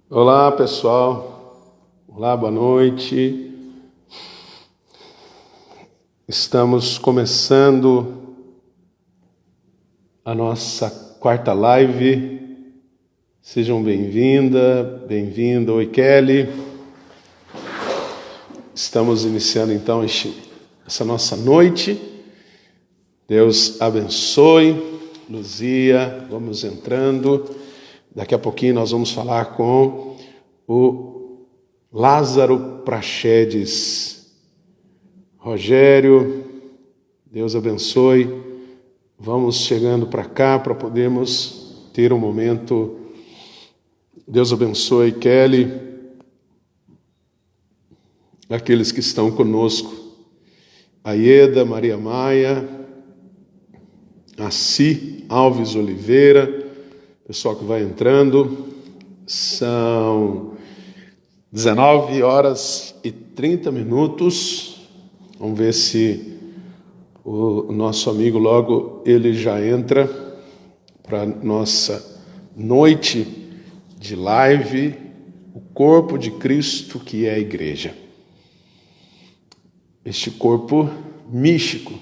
Olá, pessoal. Olá, boa noite. Estamos começando a nossa quarta live. Sejam bem-vindo. Oi, Kelly. Estamos iniciando então essa nossa noite. Deus abençoe. Luzia, vamos entrando. Daqui a pouquinho nós vamos falar com o Lázaro Praxedes. Rogério, Deus abençoe. Vamos chegando para cá para podermos ter um momento. Deus abençoe, Kelly. Aqueles que estão conosco. Aieda, Maria Maia, Assi Alves Oliveira, pessoal que vai entrando. São 19 horas e 30 minutos. Vamos ver se o nosso amigo logo ele já entra para nossa noite de live, o corpo de Cristo que é a igreja. Este corpo místico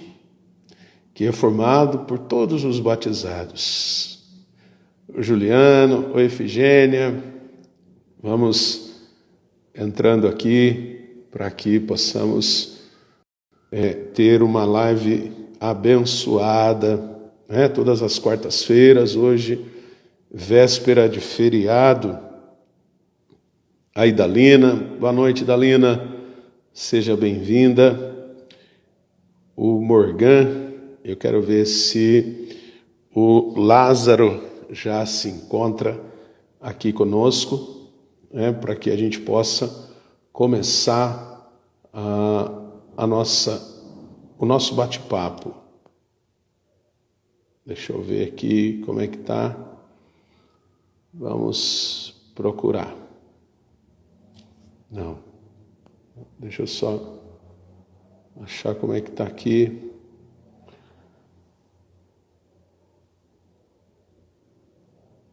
que é formado por todos os batizados. O Juliano, o Efigênia, vamos entrando aqui para que possamos ter uma live abençoada, né? Todas as quartas-feiras, hoje, véspera de feriado. Aí, Dalina, boa noite, Dalina, seja bem-vinda. O Morgan, eu quero ver se o Lázaro já se encontra aqui conosco, né, para que a gente possa começar o nosso bate-papo. Deixa eu ver aqui como é que tá. Vamos procurar. Não. Deixa eu só achar como é que tá aqui.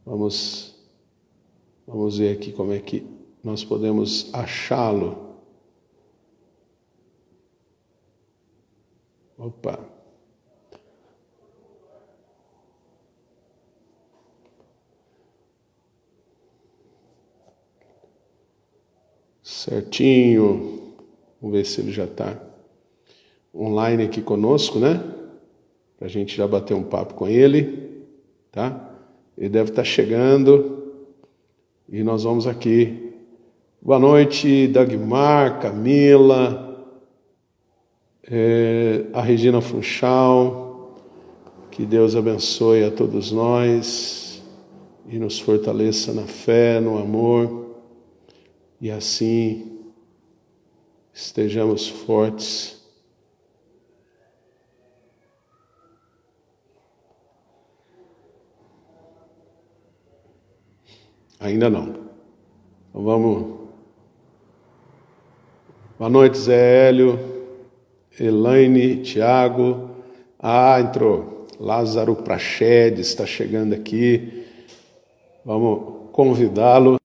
Vamos ver aqui como é que nós podemos achá-lo. Opa! Certinho. Vamos ver se ele já está online aqui conosco, né? Para a gente já bater um papo com ele, tá? Ele deve estar chegando e nós vamos aqui. Boa noite, Dagmar, Camila, a Regina Funchal. Que Deus abençoe a todos nós e nos fortaleça na fé, no amor, e assim estejamos fortes. Ainda não. Então vamos. Boa noite, Zé Hélio, Elaine, Tiago. Entrou. Lázaro Praxedes está chegando aqui. Vamos convidá-lo.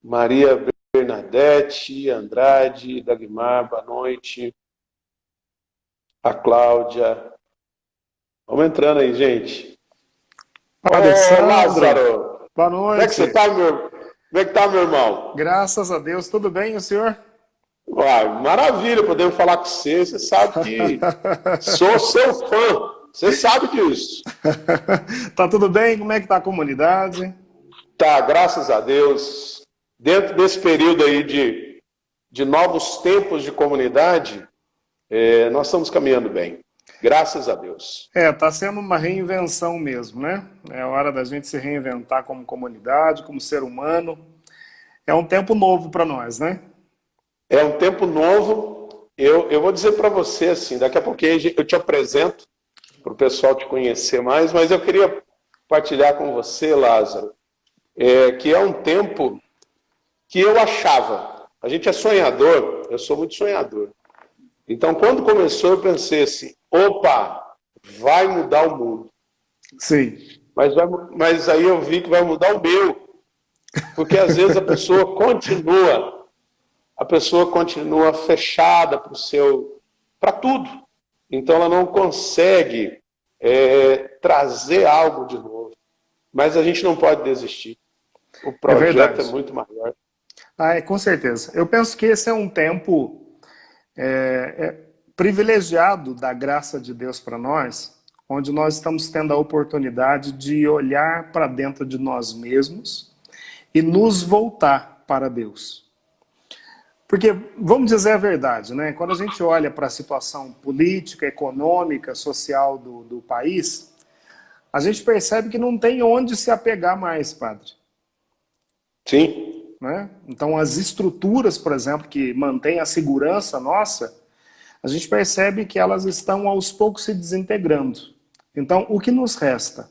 Maria Bernadette, Andrade, Dagmar, boa noite. A Cláudia. Vamos entrando aí, gente. Alessandro, Lázaro. boa noite. Como é que você está, meu irmão? Graças a Deus, tudo bem, o senhor? Maravilha, podemos falar com você. Você sabe que sou seu fã. Você sabe disso. Tá tudo bem? Como é que tá a comunidade? Tá, graças a Deus. Dentro desse período aí de novos tempos de comunidade, nós estamos caminhando bem. Graças a Deus. Tá sendo uma reinvenção mesmo, né? É hora da gente se reinventar como comunidade, como ser humano. É um tempo novo para nós, né? É um tempo novo. Eu vou dizer para você assim, daqui a pouquinho eu te apresento para o pessoal te conhecer mais, mas eu queria partilhar com você, Lázaro, que é um tempo que eu achava. A gente é sonhador, eu sou muito sonhador. Então, quando começou, eu pensei assim, opa, vai mudar o mundo. Sim. Mas aí eu vi que vai mudar o meu. Porque às vezes a pessoa continua fechada para tudo. Então ela não consegue trazer algo de novo. Mas a gente não pode desistir. O projeto é muito maior. Com certeza. Eu penso que esse é um tempo privilegiado da graça de Deus para nós, onde nós estamos tendo a oportunidade de olhar para dentro de nós mesmos e nos voltar para Deus. Porque, vamos dizer a verdade, né? Quando a gente olha para a situação política, econômica, social do país, a gente percebe que não tem onde se apegar mais, padre. Sim. Né? Então, as estruturas, por exemplo, que mantêm a segurança nossa, a gente percebe que elas estão aos poucos se desintegrando. Então, o que nos resta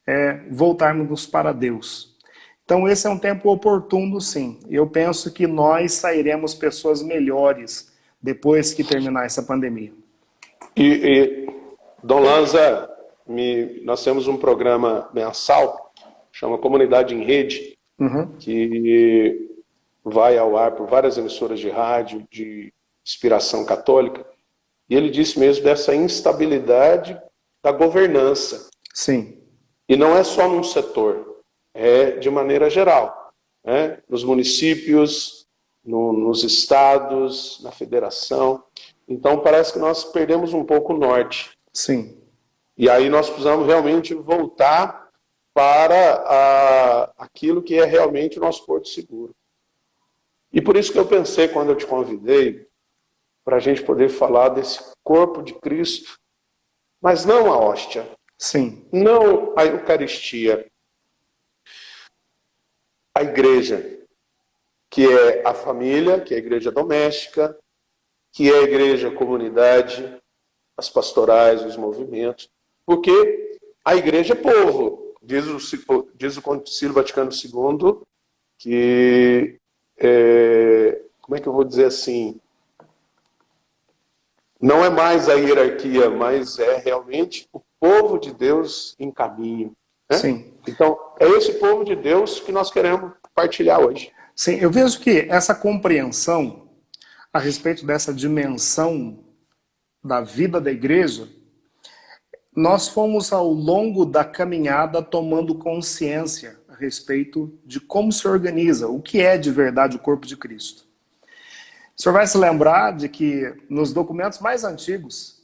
é voltarmos para Deus. Então, esse é um tempo oportuno, sim. Eu penso que nós sairemos pessoas melhores depois que terminar essa pandemia. Dom Lanza, nós temos um programa mensal, chama Comunidade em Rede, que vai ao ar por várias emissoras de rádio de inspiração católica. E ele disse mesmo dessa instabilidade da governança. Sim. E não é só num setor, é de maneira geral, né? Nos municípios, nos estados, na federação. Então parece que nós perdemos um pouco o norte. Sim. E aí nós precisamos realmente voltar para aquilo que é realmente o nosso porto seguro. E por isso que eu pensei, quando eu te convidei, para a gente poder falar desse corpo de Cristo, mas não a hóstia. Sim. Não a Eucaristia. A igreja, que é a família, que é a igreja doméstica, que é a igreja comunidade, as pastorais, os movimentos, porque a igreja é povo. Diz o Concílio Vaticano II que, como é que eu vou dizer assim, não é mais a hierarquia, mas é realmente o povo de Deus em caminho. Né? Sim. Então, é esse povo de Deus que nós queremos partilhar hoje. Sim, eu vejo que essa compreensão a respeito dessa dimensão da vida da igreja, nós fomos ao longo da caminhada tomando consciência a respeito de como se organiza, o que é de verdade o corpo de Cristo. O senhor vai se lembrar de que nos documentos mais antigos,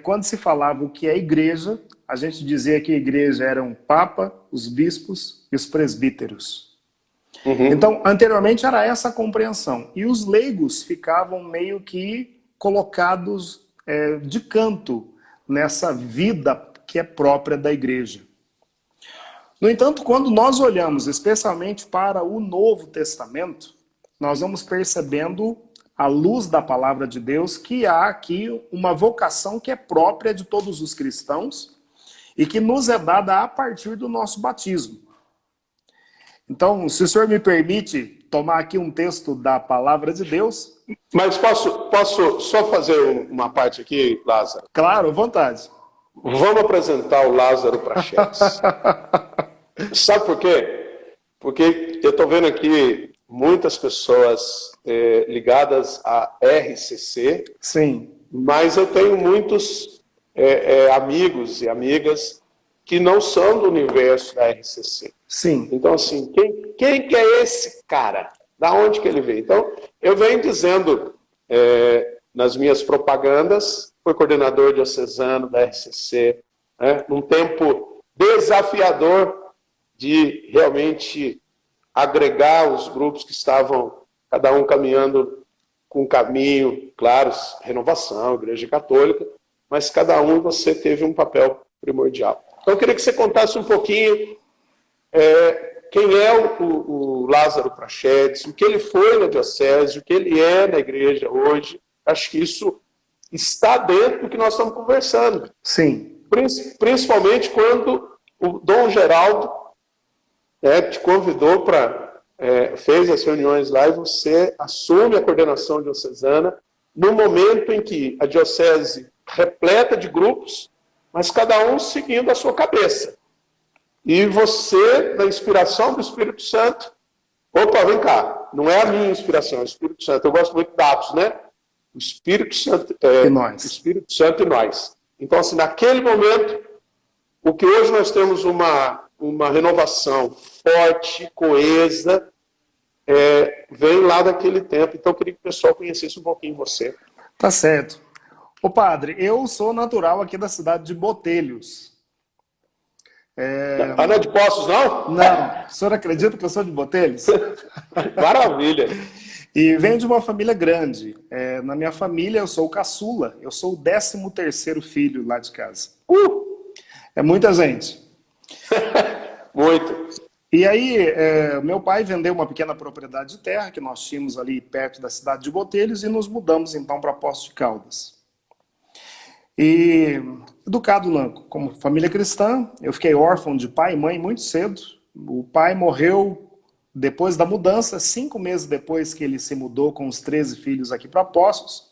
quando se falava o que é igreja, a gente dizia que a igreja eram o Papa, os bispos e os presbíteros. Então, anteriormente era essa a compreensão. E os leigos ficavam meio que colocados de canto nessa vida que é própria da igreja. No entanto, quando nós olhamos especialmente para o Novo Testamento, nós vamos percebendo, à luz da palavra de Deus, que há aqui uma vocação que é própria de todos os cristãos e que nos é dada a partir do nosso batismo. Então, se o senhor me permite tomar aqui um texto da palavra de Deus... Mas posso só fazer uma parte aqui, Lázaro? Claro, à vontade. Vamos apresentar o Lázaro Prachedes. Sabe por quê? Porque eu estou vendo aqui muitas pessoas ligadas à RCC. Sim. Mas eu tenho muitos amigos e amigas que não são do universo da RCC. Sim. Então, assim, quem que é esse cara? Da onde que ele veio? Então, eu venho dizendo nas minhas propagandas, fui coordenador diocesano da RCC, num tempo desafiador de realmente agregar os grupos que estavam, cada um caminhando com um caminho, claro, renovação, Igreja Católica, mas cada um você teve um papel primordial. Então, eu queria que você contasse um pouquinho quem é o Lázaro Prachedes, o que ele foi na diocese, o que ele é na igreja hoje. Acho que isso está dentro do que nós estamos conversando. Sim. Principalmente quando o Dom Geraldo te convidou fez as reuniões lá e você assume a coordenação diocesana no momento em que a diocese repleta de grupos, mas cada um seguindo a sua cabeça. E você, na inspiração do Espírito Santo, Opa, vem cá. Não é a minha inspiração, é o Espírito Santo. Eu gosto muito da Atos, né? O Espírito Santo, E o nós? Espírito Santo e nós. Então, assim, naquele momento, o que hoje nós temos uma renovação forte, coesa, vem lá daquele tempo. Então, eu queria que o pessoal conhecesse um pouquinho você. Tá certo. Ô padre, eu sou natural aqui da cidade de Botelhos. Ah, não é de Poços, não? Não, o senhor acredita que eu sou de Botelhos? Maravilha. E venho de uma família grande. Na minha família eu sou o caçula, eu sou o 13º filho lá de casa. É muita gente. Muito. E aí, meu pai vendeu uma pequena propriedade de terra que nós tínhamos ali perto da cidade de Botelhos e nos mudamos então para Poços de Caldas. E educado como família cristã, eu fiquei órfão de pai e mãe muito cedo. O pai morreu depois da mudança, 5 meses depois que ele se mudou com os 13 filhos aqui para Poços.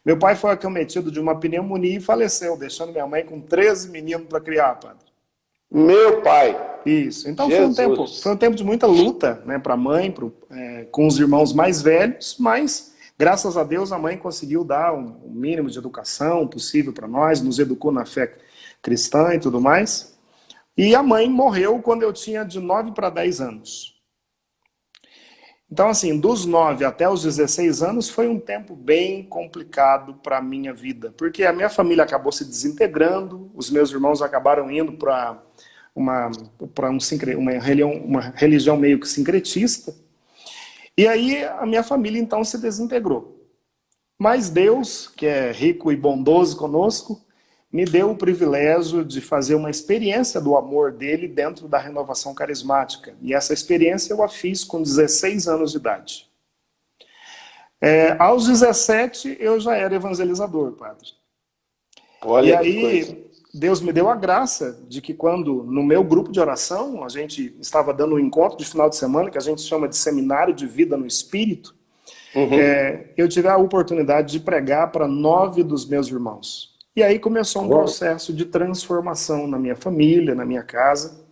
Meu pai foi acometido de uma pneumonia e faleceu, deixando minha mãe com 13 meninos para criar, padre. Meu pai. Isso. Então Jesus. foi um tempo de muita luta, né, para a mãe, com os irmãos mais velhos, mas graças a Deus a mãe conseguiu dar o mínimo de educação possível para nós, nos educou na fé cristã e tudo mais. E a mãe morreu quando eu tinha de 9 para 10 anos. Então, assim, dos 9 até os 16 anos foi um tempo bem complicado para a minha vida, porque a minha família acabou se desintegrando, os meus irmãos acabaram indo para uma religião meio que sincretista, e aí a minha família então se desintegrou. Mas Deus, que é rico e bondoso conosco, me deu o privilégio de fazer uma experiência do amor dele dentro da renovação carismática. E essa experiência eu a fiz com 16 anos de idade. Aos 17 eu já era evangelizador, padre. Olha, e aí Deus me deu a graça de que quando no meu grupo de oração, a gente estava dando um encontro de final de semana, que a gente chama de Seminário de Vida no Espírito, eu tive a oportunidade de pregar para 9 dos meus irmãos. E aí começou um processo de transformação na minha família, na minha casa.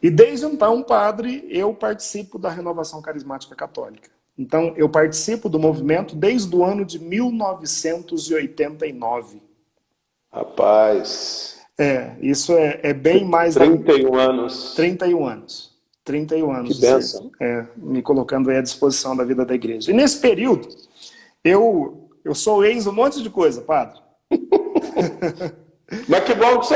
E desde então, padre, eu participo da Renovação Carismática Católica. Então, eu participo do movimento desde o ano de 1989. Rapaz. Isso é bem mais... 31 anos. 31 anos. 31 anos. Que bênção. Me colocando aí à disposição da vida da igreja. E nesse período, eu sou ex um monte de coisa, padre. Mas que bom que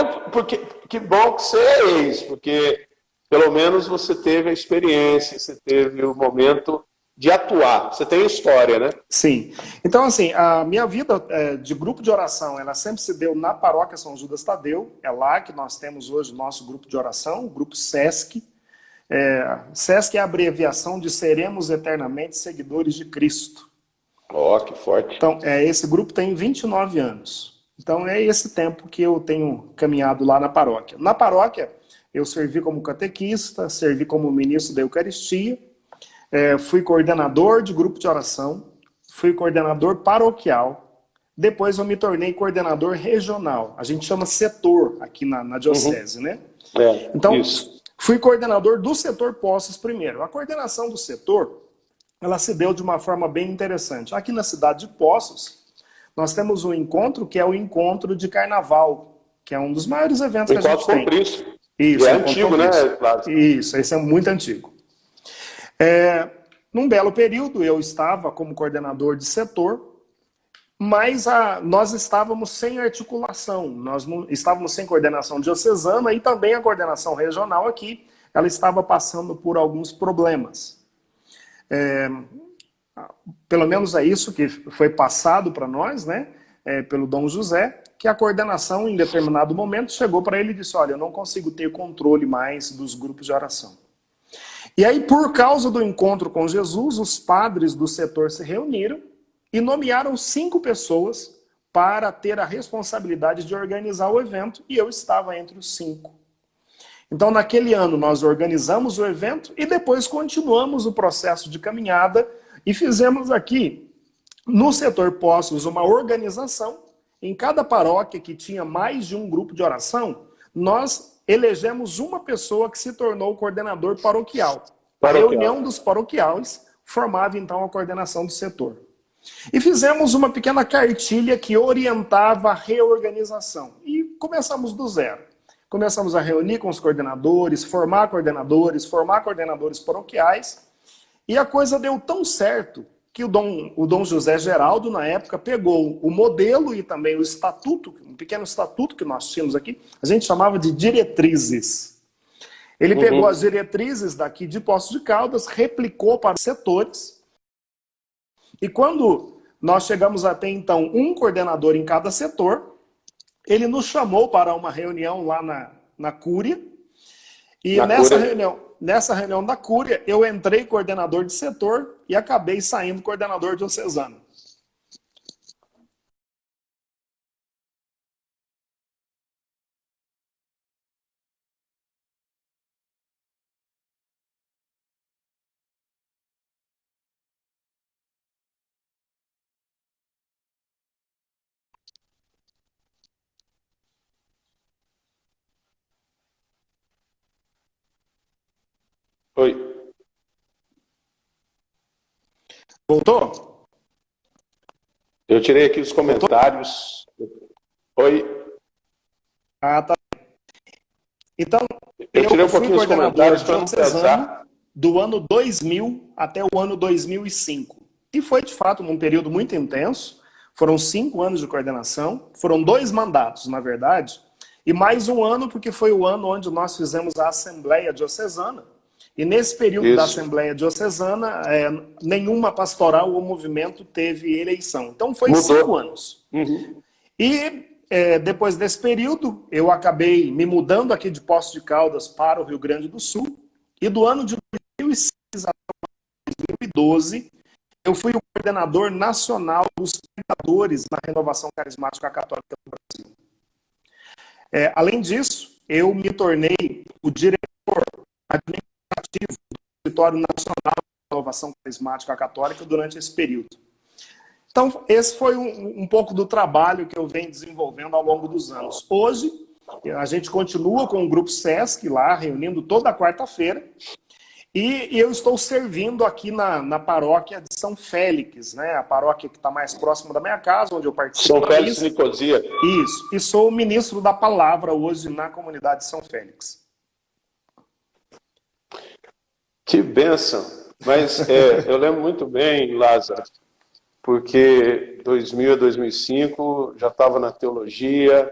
você é ex, porque pelo menos você teve a experiência, você teve o momento de atuar. Você tem história, né? Sim. Então, assim, a minha vida de grupo de oração, ela sempre se deu na paróquia São Judas Tadeu. É lá que nós temos hoje o nosso grupo de oração, o grupo SESC. SESC é a abreviação de Seremos Eternamente Seguidores de Cristo. Que forte. Então, esse grupo tem 29 anos. Então, é esse tempo que eu tenho caminhado lá na paróquia. Na paróquia, eu servi como catequista, servi como ministro da Eucaristia, fui coordenador de grupo de oração, fui coordenador paroquial, depois eu me tornei coordenador regional. A gente chama setor aqui na diocese, né? Então, fui coordenador do setor Poços primeiro. A coordenação do setor, ela se deu de uma forma bem interessante. Aqui na cidade de Poços, nós temos um encontro que é o encontro de carnaval, que é um dos maiores eventos que a gente tem. Cristo. Isso, é antigo, né? Isso, esse é muito antigo. Num belo período, eu estava como coordenador de setor, mas nós estávamos sem articulação, nós não estávamos sem coordenação diocesana e também a coordenação regional aqui, ela estava passando por alguns problemas. Pelo menos é isso que foi passado para nós, né, pelo Dom José, que a coordenação, em determinado momento, chegou para ele e disse: olha, eu não consigo ter controle mais dos grupos de oração. E aí, por causa do encontro com Jesus, os padres do setor se reuniram e nomearam 5 pessoas para ter a responsabilidade de organizar o evento, e eu estava entre os 5. Então, naquele ano, nós organizamos o evento e depois continuamos o processo de caminhada e fizemos aqui, no setor Poços, uma organização. Em cada paróquia que tinha mais de um grupo de oração, nós elegemos uma pessoa que se tornou coordenador paroquial. A reunião dos paroquiais formava então a coordenação do setor. E fizemos uma pequena cartilha que orientava a reorganização. E começamos do zero. Começamos a reunir com os coordenadores, formar coordenadores paroquiais. E a coisa deu tão certo que o Dom José Geraldo, na época, pegou o modelo e também o estatuto, um pequeno estatuto que nós tínhamos aqui, a gente chamava de diretrizes. Ele pegou as diretrizes daqui de Poços de Caldas, replicou para os setores, e quando nós chegamos a ter, então, um coordenador em cada setor, ele nos chamou para uma reunião lá na Cúria, e nessa reunião da Cúria, eu entrei coordenador de setor e acabei saindo coordenador diocesano. Oi. Voltou? Eu tirei aqui os comentários. Oi. Ah, tá. Então, eu tirei um fui pouquinho os coordenador comentários para não diocesano pensar. do ano 2000 até o ano 2005. E foi, de fato, um período muito intenso. Foram 5 anos de coordenação. Foram 2 mandatos, na verdade. E mais um ano, porque foi o ano onde nós fizemos a Assembleia Diocesana. E nesse período da Assembleia Diocesana, nenhuma pastoral ou movimento teve eleição. Então foi 5 anos. E depois desse período, eu acabei me mudando aqui de Poços de Caldas para o Rio Grande do Sul. E do ano de 2006 até 2012, eu fui o coordenador nacional dos pregadores na Renovação Carismática Católica do Brasil. Além disso, eu me tornei o diretor administrativo do Escritório Nacional de Renovação Carismática Católica durante esse período. Então, esse foi um pouco do trabalho que eu venho desenvolvendo ao longo dos anos. Hoje, a gente continua com o Grupo SESC lá, reunindo toda quarta-feira, e eu estou servindo aqui na paróquia de São Félix, né? A paróquia que está mais próxima da minha casa, onde eu participo. São Félix, Nicosia. Isso. E sou o ministro da palavra hoje na comunidade de São Félix. Que bênção! Mas eu lembro muito bem, Lázaro, porque 2000 a 2005 já estava na teologia,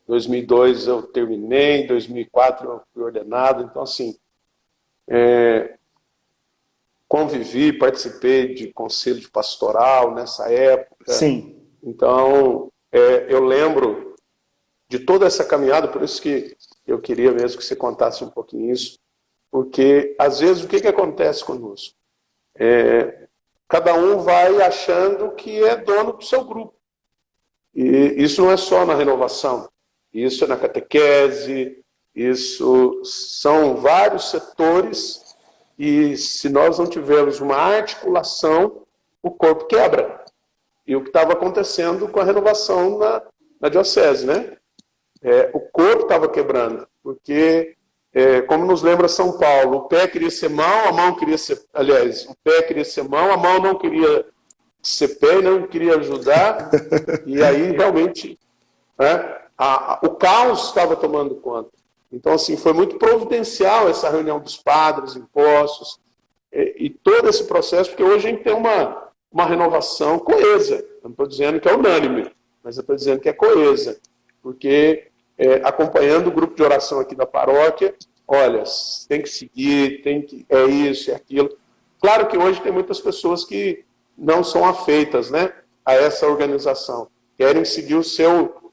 2002 eu terminei, 2004 eu fui ordenado, então assim, convivi, participei de conselho de pastoral nessa época. Sim. Então, eu lembro de toda essa caminhada, por isso que eu queria mesmo que você contasse um pouquinho isso, porque às vezes o que acontece conosco? Cada um vai achando que é dono do seu grupo. E isso não é só na renovação, isso é na catequese, isso são vários setores, e se nós não tivermos uma articulação, o corpo quebra. E o que estava acontecendo com a renovação na diocese, né? O corpo estava quebrando, porque, como nos lembra São Paulo, o pé queria ser mão, a mão queria ser... Aliás, o pé queria ser mão, a mão não queria ser pé, não queria ajudar, e aí realmente o caos estava tomando conta. Então, assim, foi muito providencial essa reunião dos padres, impostos, e todo esse processo, porque hoje a gente tem uma renovação coesa. Eu não estou dizendo que é unânime, mas eu estou dizendo que é coesa, porque acompanhando o grupo de oração aqui da paróquia, olha, tem que seguir, é isso, é aquilo. Claro que hoje tem muitas pessoas que não são afeitas, né, a essa organização, querem seguir o seu...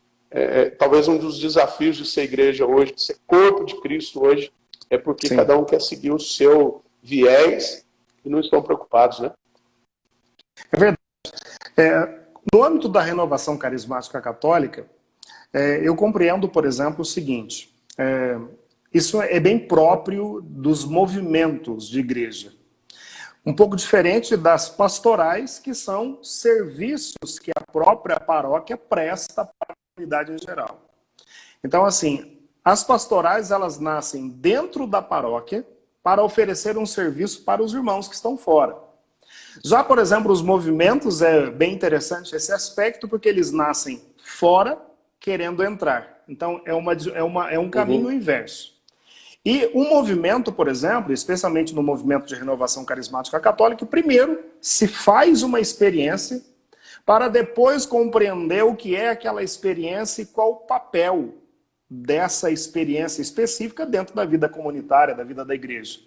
talvez um dos desafios de ser igreja hoje, de ser corpo de Cristo hoje, é porque Sim. cada um quer seguir o seu viés e não estão preocupados, né? É verdade. No âmbito da renovação carismática católica, eu compreendo, por exemplo, o seguinte, isso é bem próprio dos movimentos de igreja. Um pouco diferente das pastorais, que são serviços que a própria paróquia presta para a comunidade em geral. Então, assim, as pastorais, elas nascem dentro da paróquia para oferecer um serviço para os irmãos que estão fora. Já, por exemplo, os movimentos, é bem interessante esse aspecto, porque eles nascem fora, querendo entrar. Então, é um caminho inverso. E o movimento, por exemplo, especialmente no movimento de renovação carismática católica, primeiro se faz uma experiência para depois compreender o que é aquela experiência e qual o papel dessa experiência específica dentro da vida comunitária, da vida da igreja.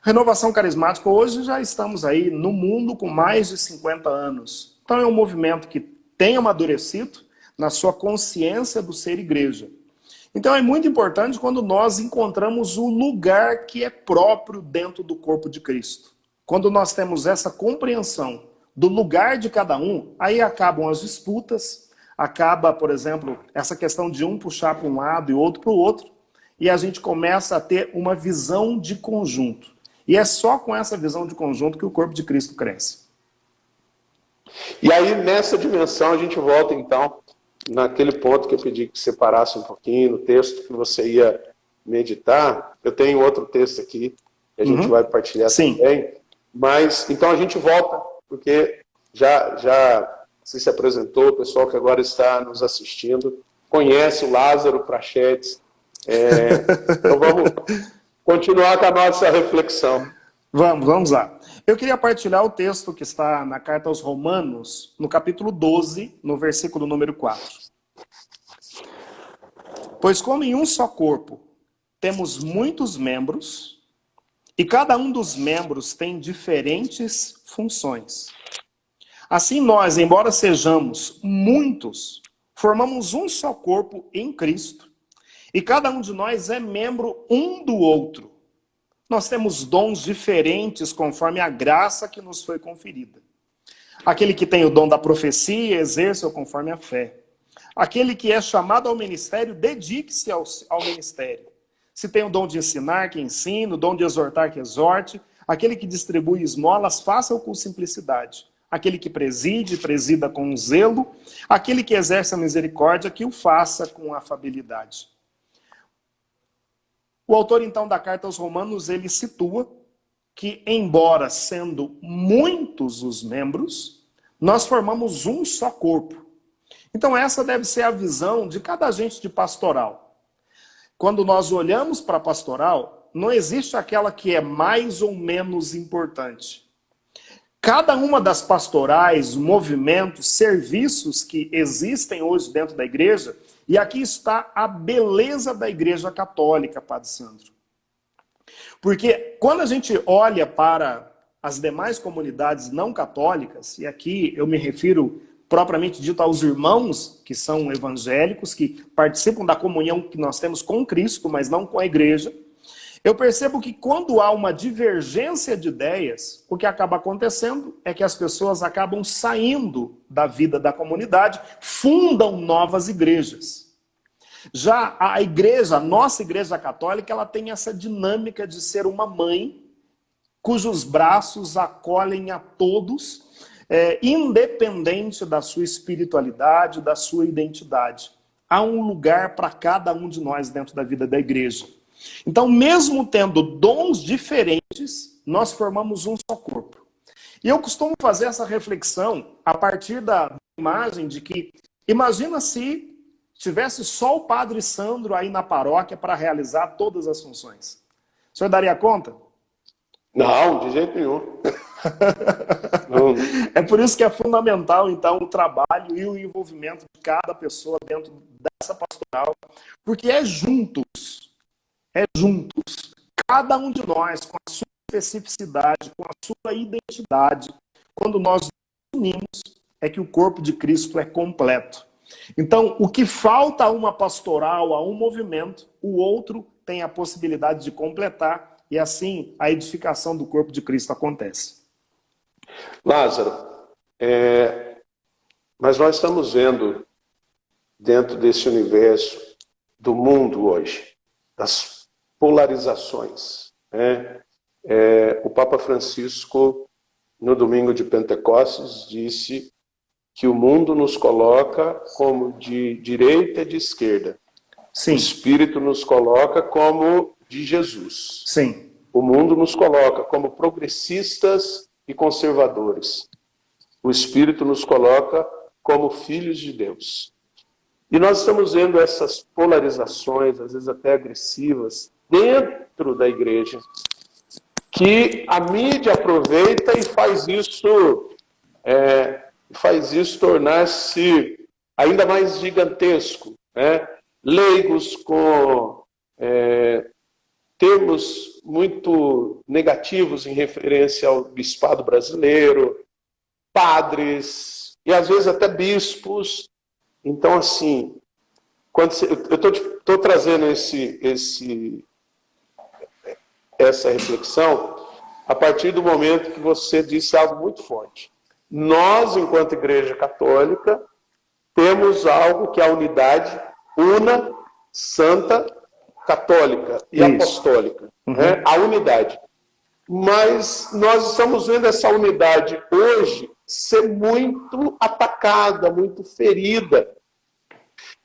Renovação carismática, hoje já estamos aí no mundo com mais de 50 anos. Então é um movimento que tem amadurecido na sua consciência do ser igreja. Então é muito importante quando nós encontramos o lugar que é próprio dentro do corpo de Cristo. Quando nós temos essa compreensão do lugar de cada um, aí acabam as disputas, acaba, por exemplo, essa questão de um puxar para um lado e outro para o outro, e a gente começa a ter uma visão de conjunto. E é só com essa visão de conjunto que o corpo de Cristo cresce. E aí, nessa dimensão, a gente volta, então, naquele ponto que eu pedi que você parasse um pouquinho, no texto que você ia meditar. Eu tenho outro texto aqui, que a gente vai partilhar também. Mas, então, a gente volta, porque já se apresentou, o pessoal que agora está nos assistindo conhece o Lázaro Prachetes. Então, vamos continuar com a nossa reflexão. Vamos lá. Eu queria partilhar o texto que está na carta aos Romanos, no capítulo 12, no versículo número 4. Pois como em um só corpo temos muitos membros, e cada um dos membros tem diferentes funções. Assim nós, embora sejamos muitos, formamos um só corpo em Cristo, e cada um de nós é membro um do outro. Nós temos dons diferentes conforme a graça que nos foi conferida. Aquele que tem o dom da profecia, exerça-o conforme a fé. Aquele que é chamado ao ministério, dedique-se ao ministério. Se tem o dom de ensinar, que ensine, o dom de exortar, que exorte. Aquele que distribui esmolas, faça-o com simplicidade. Aquele que presida com zelo. Aquele que exerce a misericórdia, que o faça com afabilidade. O autor, então, da carta aos Romanos, ele situa que, embora sendo muitos os membros, nós formamos um só corpo. Então, essa deve ser a visão de cada agente de pastoral. Quando nós olhamos para a pastoral, não existe aquela que é mais ou menos importante. Cada uma das pastorais, movimentos, serviços que existem hoje dentro da igreja, e aqui está a beleza da Igreja Católica, Padre Sandro. Porque quando a gente olha para as demais comunidades não católicas, e aqui eu me refiro propriamente dito aos irmãos que são evangélicos, que participam da comunhão que nós temos com Cristo, mas não com a igreja, eu percebo que quando há uma divergência de ideias, o que acaba acontecendo é que as pessoas acabam saindo da vida da comunidade, fundam novas igrejas. Já a igreja, a nossa igreja católica, ela tem essa dinâmica de ser uma mãe cujos braços acolhem a todos, independente da sua espiritualidade, da sua identidade. Há um lugar para cada um de nós dentro da vida da igreja. Então, mesmo tendo dons diferentes, nós formamos um só corpo. E eu costumo fazer essa reflexão a partir da imagem de que, imagina se tivesse só o Padre Sandro aí na paróquia para realizar todas as funções. O senhor daria conta? Não, de jeito nenhum. Não. É por isso que é fundamental, então, o trabalho e o envolvimento de cada pessoa dentro dessa pastoral, porque é juntos, cada um de nós, com a sua especificidade, com a sua identidade, quando nós nos unimos, é que o corpo de Cristo é completo. Então, o que falta a uma pastoral, a um movimento, o outro tem a possibilidade de completar, e assim a edificação do corpo de Cristo acontece. Lázaro, mas nós estamos vendo, dentro desse universo do mundo hoje, das polarizações, né? O Papa Francisco, no domingo de Pentecostes, disse que o mundo nos coloca como de direita e de esquerda. Sim. O Espírito nos coloca como de Jesus. Sim. O mundo nos coloca como progressistas e conservadores. O Espírito nos coloca como filhos de Deus. E nós estamos vendo essas polarizações, às vezes até agressivas, dentro da igreja, que a mídia aproveita e faz isso tornar-se ainda mais gigantesco, né? Leigos com termos muito negativos em referência ao bispado brasileiro, padres e às vezes até bispos. Então, assim, eu estou trazendo essa reflexão a partir do momento que você disse algo muito forte. Nós, enquanto Igreja Católica, temos algo que é a unidade una, santa, católica e apostólica. Né? A unidade. Mas nós estamos vendo essa unidade hoje ser muito atacada, muito ferida.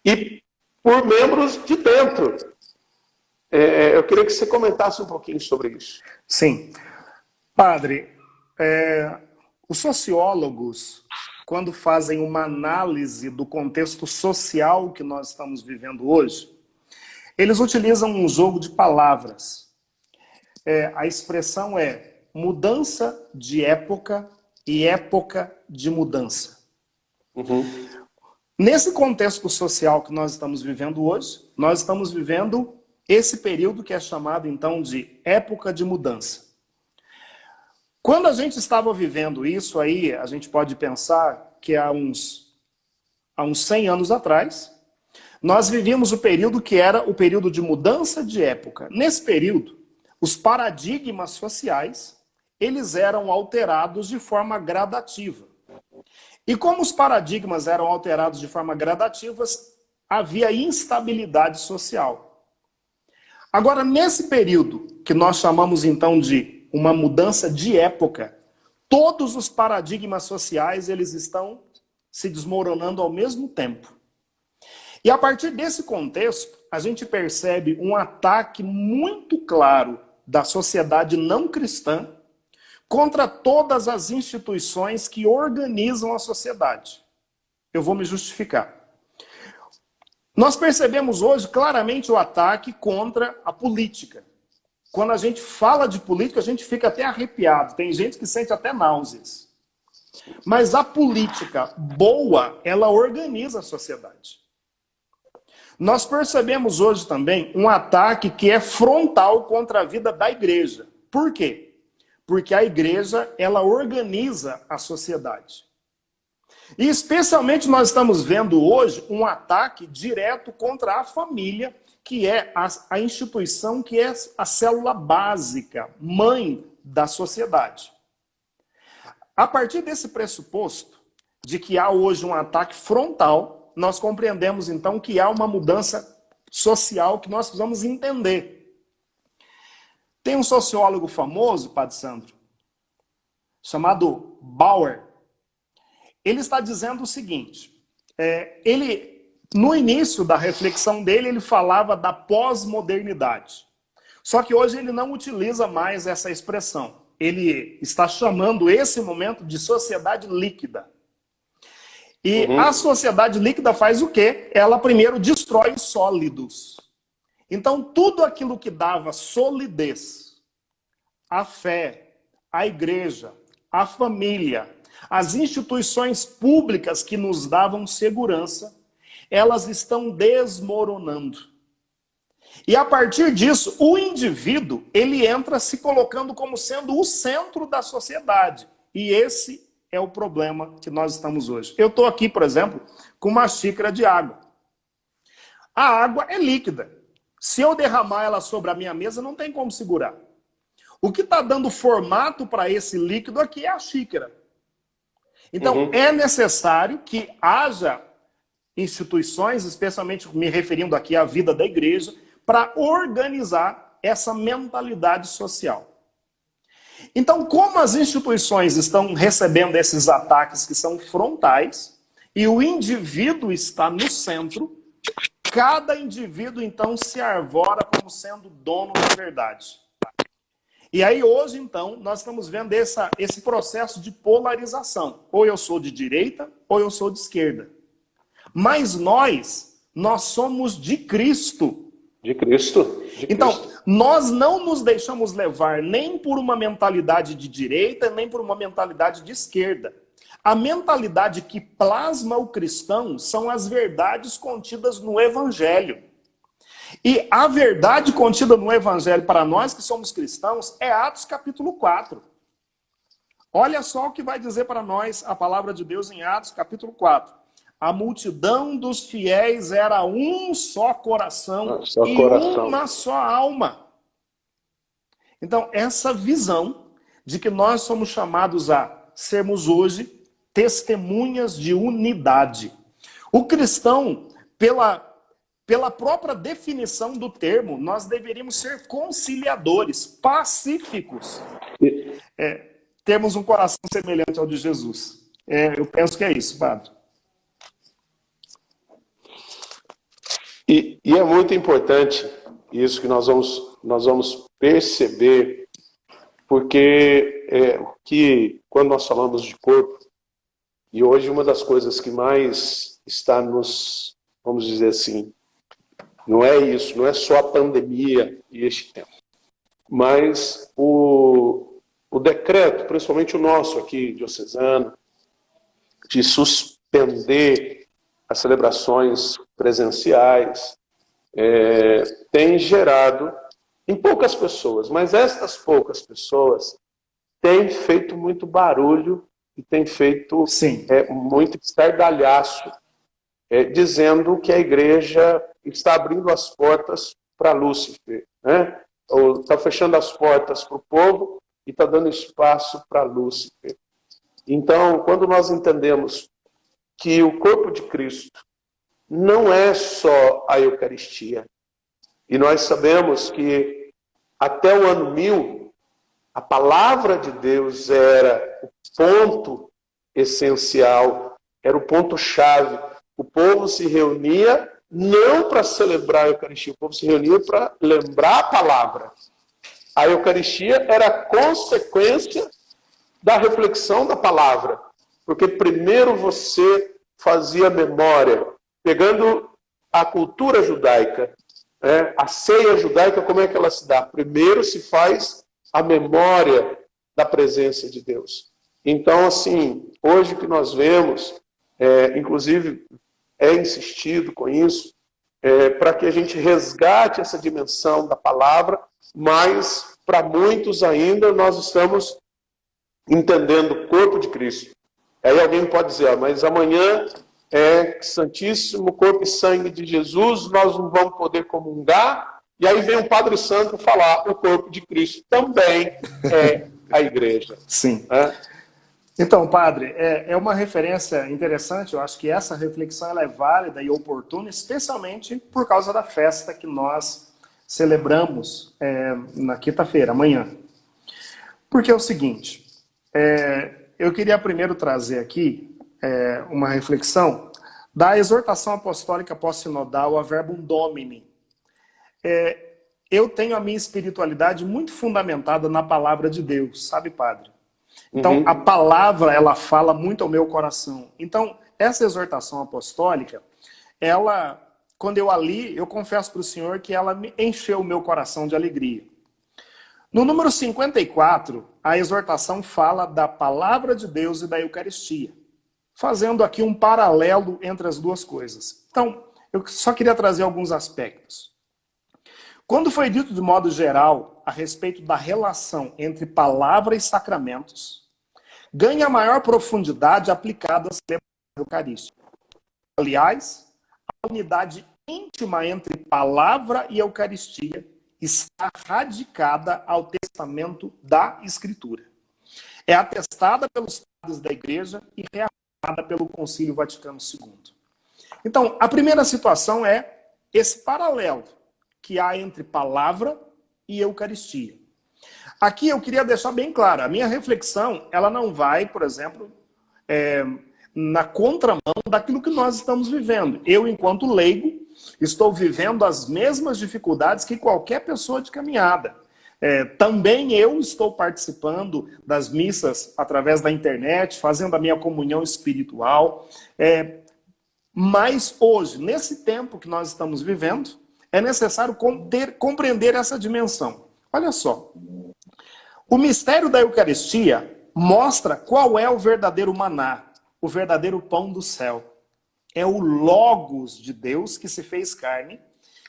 E por membros de dentro. Eu queria que você comentasse um pouquinho sobre isso. Sim. Padre, os sociólogos, quando fazem uma análise do contexto social que nós estamos vivendo hoje, eles utilizam um jogo de palavras. A expressão é mudança de época e época de mudança. Uhum. Nesse contexto social que nós estamos vivendo hoje, nós estamos vivendo esse período que é chamado, então, de época de mudança. Quando a gente estava vivendo isso aí, a gente pode pensar que há uns 100 anos atrás, nós vivíamos o período que era o período de mudança de época. Nesse período, os paradigmas sociais, eles eram alterados de forma gradativa. E como os paradigmas eram alterados de forma gradativa, havia instabilidade social. Agora, nesse período, que nós chamamos então de uma mudança de época, todos os paradigmas sociais eles estão se desmoronando ao mesmo tempo. E a partir desse contexto, a gente percebe um ataque muito claro da sociedade não cristã contra todas as instituições que organizam a sociedade. Eu vou me justificar. Nós percebemos hoje claramente o ataque contra a política. Quando a gente fala de política, a gente fica até arrepiado. Tem gente que sente até náuseas. Mas a política boa, ela organiza a sociedade. Nós percebemos hoje também um ataque que é frontal contra a vida da igreja. Por quê? Porque a igreja, ela organiza a sociedade. E especialmente nós estamos vendo hoje um ataque direto contra a família, que é a instituição que é a célula básica, mãe da sociedade. A partir desse pressuposto, de que há hoje um ataque frontal, nós compreendemos então que há uma mudança social que nós precisamos entender. Tem um sociólogo famoso, Padre Sandro, chamado Bauer. Ele está dizendo o seguinte, no início da reflexão dele, ele falava da pós-modernidade. Só que hoje ele não utiliza mais essa expressão. Ele está chamando esse momento de sociedade líquida. E a sociedade líquida faz o quê? Ela primeiro destrói os sólidos. Então, tudo aquilo que dava solidez, a fé, a igreja, a família, as instituições públicas que nos davam segurança, elas estão desmoronando. E a partir disso, o indivíduo, ele entra se colocando como sendo o centro da sociedade. E esse é o problema que nós estamos hoje. Eu estou aqui, por exemplo, com uma xícara de água. A água é líquida. Se eu derramar ela sobre a minha mesa, não tem como segurar. O que está dando formato para esse líquido aqui é a xícara. Então, é necessário que haja instituições, especialmente me referindo aqui à vida da igreja, para organizar essa mentalidade social. Então, como as instituições estão recebendo esses ataques que são frontais, e o indivíduo está no centro, cada indivíduo, então, se arvora como sendo dono da verdade. E aí hoje, então, nós estamos vendo esse processo de polarização. Ou eu sou de direita, ou eu sou de esquerda. Mas nós somos de Cristo. De Cristo. De Então, Cristo. nós não nos deixamos levar nem por uma mentalidade de direita, nem por uma mentalidade de esquerda. A mentalidade que plasma o cristão são as verdades contidas no Evangelho. E a verdade contida no Evangelho para nós que somos cristãos é Atos capítulo 4. Olha só o que vai dizer para nós a palavra de Deus em Atos capítulo 4. A multidão dos fiéis era um só coração uma só alma. Então, essa visão de que nós somos chamados a sermos hoje testemunhas de unidade. O cristão, pela própria definição do termo, nós deveríamos ser conciliadores, pacíficos. Temos um coração semelhante ao de Jesus. Eu penso que é isso, padre. E é muito importante isso que nós vamos perceber, porque quando nós falamos de corpo, e hoje uma das coisas que mais está nos, vamos dizer assim, não é isso, não é só a pandemia e este tempo, mas o decreto, principalmente o nosso aqui, diocesano, de suspender as celebrações presenciais, tem gerado em poucas pessoas, mas estas poucas pessoas têm feito muito barulho e têm feito muito estardalhaço, dizendo que a igreja está abrindo as portas para Lúcifer, né? Ou está fechando as portas para o povo e está dando espaço para Lúcifer. Então, quando nós entendemos que o corpo de Cristo não é só a Eucaristia, e nós sabemos que até o ano 1000, a palavra de Deus era o ponto essencial, era o ponto-chave. O povo se reunia não para celebrar a Eucaristia, o povo se reunia para lembrar a palavra. A Eucaristia era a consequência da reflexão da palavra, porque primeiro você fazia memória, pegando a cultura judaica, a ceia judaica, como é que ela se dá? Primeiro se faz a memória da presença de Deus. Então, assim, hoje que nós vemos, inclusive é insistido com isso, para que a gente resgate essa dimensão da palavra, mas para muitos ainda nós estamos entendendo o corpo de Cristo. Aí alguém pode dizer, mas amanhã é Santíssimo Corpo e Sangue de Jesus, nós não vamos poder comungar, e aí vem um Padre Santo falar, o corpo de Cristo também é a igreja. Sim. Então, padre, é uma referência interessante, eu acho que essa reflexão ela é válida e oportuna, especialmente por causa da festa que nós celebramos na quinta-feira, amanhã. Porque é o seguinte, eu queria primeiro trazer aqui uma reflexão da exortação apostólica pós-sinodal a Verbum Domini. Eu tenho a minha espiritualidade muito fundamentada na palavra de Deus, sabe, padre? Então, a palavra, ela fala muito ao meu coração. Então, essa exortação apostólica, ela, quando eu a li, eu confesso para o Senhor que ela me encheu o meu coração de alegria. No número 54, a exortação fala da palavra de Deus e da Eucaristia, fazendo aqui um paralelo entre as duas coisas. Então, eu só queria trazer alguns aspectos. Quando foi dito de modo geral a respeito da relação entre palavra e sacramentos, ganha maior profundidade aplicada à celebração eucarística. Aliás, a unidade íntima entre palavra e Eucaristia está radicada ao testamento da Escritura. É atestada pelos padres da Igreja e reafirmada pelo Concílio Vaticano II. Então, a primeira situação é esse paralelo que há entre palavra e Eucaristia. Aqui eu queria deixar bem claro, a minha reflexão, ela não vai, por exemplo, na contramão daquilo que nós estamos vivendo. Eu, enquanto leigo, estou vivendo as mesmas dificuldades que qualquer pessoa de caminhada. Também eu estou participando das missas através da internet, fazendo a minha comunhão espiritual. Mas hoje, nesse tempo que nós estamos vivendo, é necessário compreender essa dimensão. Olha só, o mistério da Eucaristia mostra qual é o verdadeiro maná, o verdadeiro pão do céu. É o Logos de Deus que se fez carne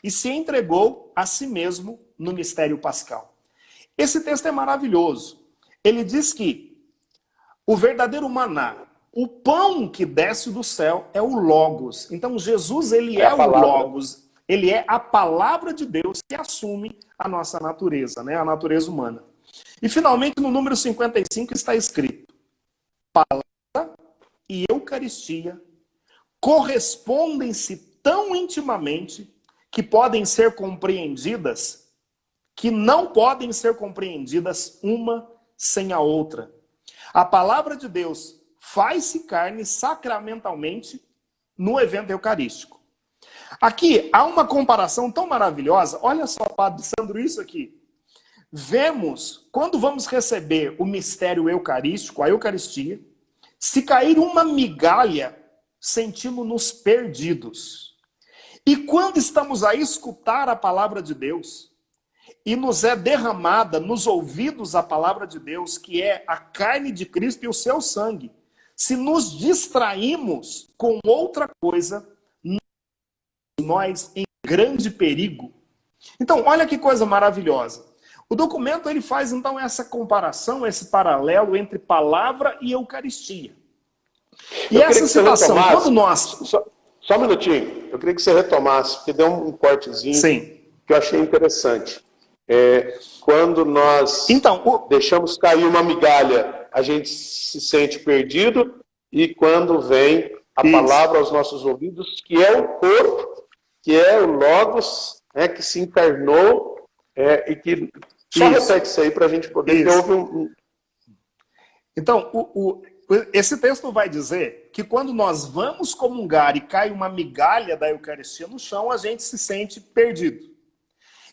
e se entregou a si mesmo no mistério pascal. Esse texto é maravilhoso. Ele diz que o verdadeiro maná, o pão que desce do céu, é o Logos. Então Jesus, ele é o Logos, ele é a palavra de Deus que assume a nossa natureza, né? A natureza humana. E finalmente no número 55 está escrito: palavra e Eucaristia correspondem-se tão intimamente que podem ser compreendidas, que não podem ser compreendidas uma sem a outra. A palavra de Deus faz-se carne sacramentalmente no evento eucarístico. Aqui há uma comparação tão maravilhosa. Olha só, Padre Sandro, isso aqui. Vemos, quando vamos receber o mistério eucarístico, a Eucaristia, se cair uma migalha, sentimos-nos perdidos. E quando estamos a escutar a palavra de Deus, e nos é derramada nos ouvidos a palavra de Deus, que é a carne de Cristo e o seu sangue, se nos distraímos com outra coisa, nós em grande perigo. Então, olha que coisa maravilhosa. O documento ele faz então essa comparação, esse paralelo entre palavra e Eucaristia. E essa situação, quando nós... Só um minutinho, eu queria que você retomasse, porque deu um cortezinho. Sim. Que eu achei interessante. Quando nós deixamos cair uma migalha, a gente se sente perdido, e quando vem a palavra aos nossos ouvidos, que é o corpo, que é o Logos, que se encarnou, e que... Só repete isso aí para a gente poder ter Então, esse texto vai dizer que quando nós vamos comungar e cai uma migalha da Eucaristia no chão, a gente se sente perdido.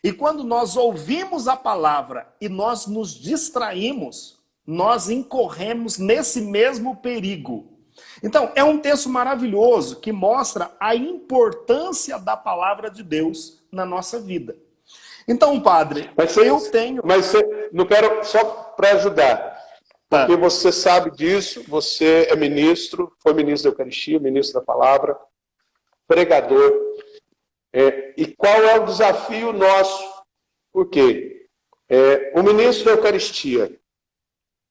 E quando nós ouvimos a palavra e nós nos distraímos, nós incorremos nesse mesmo perigo. Então, é um texto maravilhoso que mostra a importância da palavra de Deus na nossa vida. Então, padre, Mas não quero, só para ajudar, porque você sabe disso, você é ministro, foi ministro da Eucaristia, ministro da Palavra, pregador. E qual é o desafio nosso? Por quê? O ministro da Eucaristia,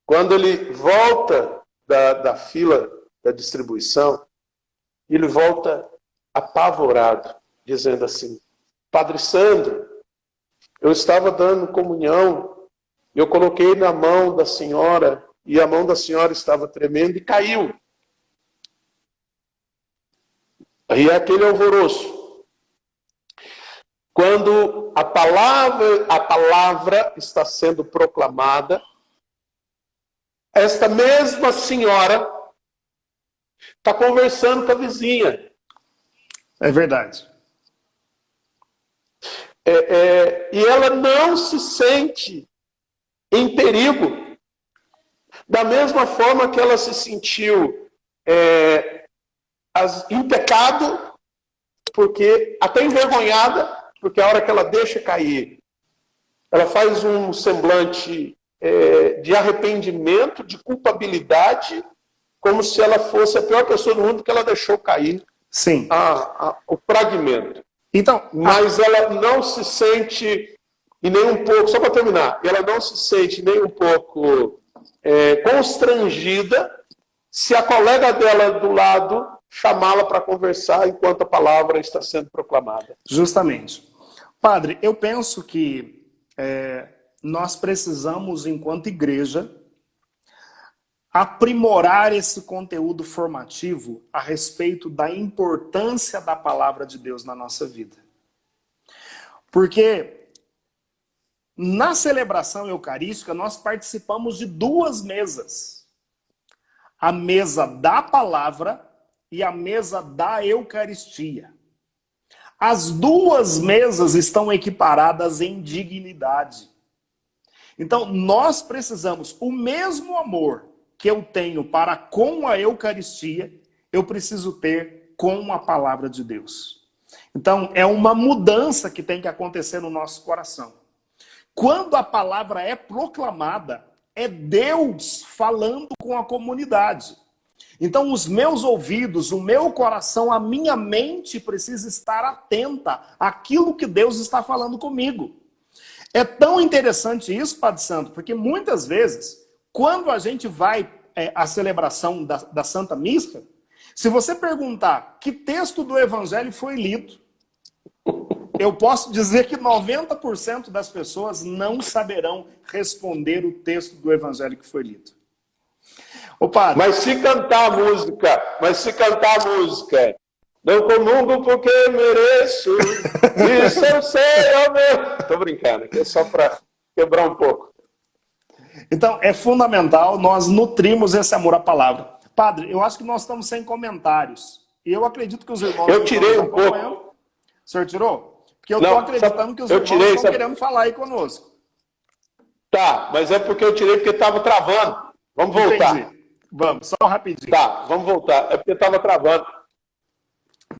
quando ele volta da fila da distribuição, ele volta apavorado, dizendo assim: Padre Sandro, eu estava dando comunhão, eu coloquei na mão da senhora, e a mão da senhora estava tremendo e caiu. Aí é aquele alvoroço. Quando a palavra está sendo proclamada, esta mesma senhora está conversando com a vizinha. É verdade. E ela não se sente em perigo, da mesma forma que ela se sentiu em pecado, porque até envergonhada, porque a hora que ela deixa cair, ela faz um semblante de arrependimento, de culpabilidade, como se ela fosse a pior pessoa do mundo, que ela deixou cair o fragmento. Então, mas ela não se sente e nem um pouco, só para terminar, ela não se sente nem um pouco constrangida se a colega dela do lado chamá-la para conversar enquanto a palavra está sendo proclamada. Justamente. Padre, eu penso que nós precisamos, enquanto igreja, aprimorar esse conteúdo formativo a respeito da importância da palavra de Deus na nossa vida. Porque na celebração eucarística nós participamos de duas mesas. A mesa da palavra e a mesa da Eucaristia. As duas mesas estão equiparadas em dignidade. Então, nós precisamos, o mesmo amor que eu tenho para com a Eucaristia, eu preciso ter com a palavra de Deus. Então, é uma mudança que tem que acontecer no nosso coração. Quando a palavra é proclamada, é Deus falando com a comunidade. Então, os meus ouvidos, o meu coração, a minha mente precisa estar atenta àquilo que Deus está falando comigo. É tão interessante isso, Padre Santo, porque muitas vezes, quando a gente vai à celebração da Santa Missa, se você perguntar que texto do Evangelho foi lido, eu posso dizer que 90% das pessoas não saberão responder o texto do Evangelho que foi lido. Ô, padre, Mas se cantar a música, não comungo porque mereço, isso eu sei, ó meu. Tô brincando, aqui é só para quebrar um pouco. Então, é fundamental nós nutrimos esse amor à palavra. Padre, eu acho que nós estamos sem comentários. E eu acredito que os irmãos... Eu tirei um pouco. O senhor tirou? Porque eu estou acreditando que os irmãos estão querendo falar aí conosco. Tá, mas é porque eu tirei porque estava travando. Vamos voltar. Entendi. Vamos, só rapidinho. Tá, vamos voltar. É porque estava travando.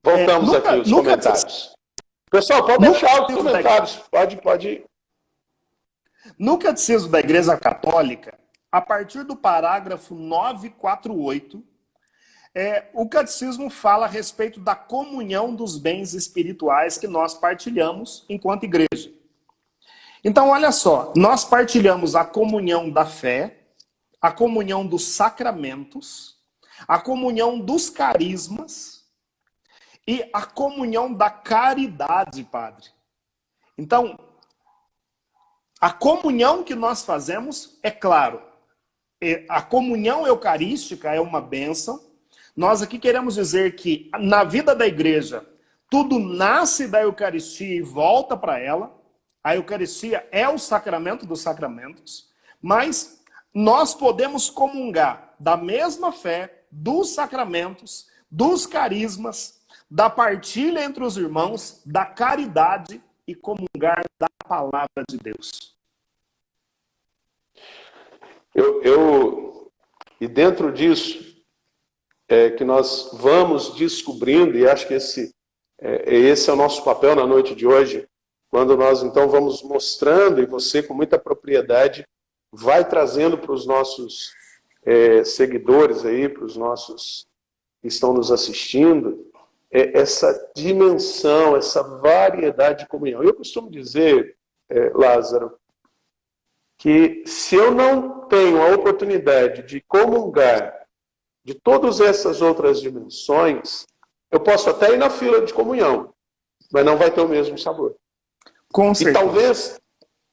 Voltamos aqui os comentários. Pessoal, pode deixar os comentários. Pode. No Catecismo da Igreja Católica, a partir do parágrafo 948, o Catecismo fala a respeito da comunhão dos bens espirituais que nós partilhamos enquanto igreja. Então, olha só, nós partilhamos a comunhão da fé, a comunhão dos sacramentos, a comunhão dos carismas e a comunhão da caridade, Padre. Então, a comunhão que nós fazemos, é claro, a comunhão eucarística é uma bênção. Nós aqui queremos dizer que na vida da igreja, tudo nasce da Eucaristia e volta para ela. A Eucaristia é o sacramento dos sacramentos, mas nós podemos comungar da mesma fé, dos sacramentos, dos carismas, da partilha entre os irmãos, da caridade e comungar da palavra de Deus. E dentro disso, que nós vamos descobrindo, e acho que esse é o nosso papel na noite de hoje, quando nós então vamos mostrando, e você com muita propriedade vai trazendo para os nossos seguidores aí, para os nossos que estão nos assistindo, essa dimensão, essa variedade de comunhão. Eu costumo dizer, Lázaro, que se eu não tenho a oportunidade de comungar de todas essas outras dimensões, eu posso até ir na fila de comunhão, mas não vai ter o mesmo sabor. Com certeza.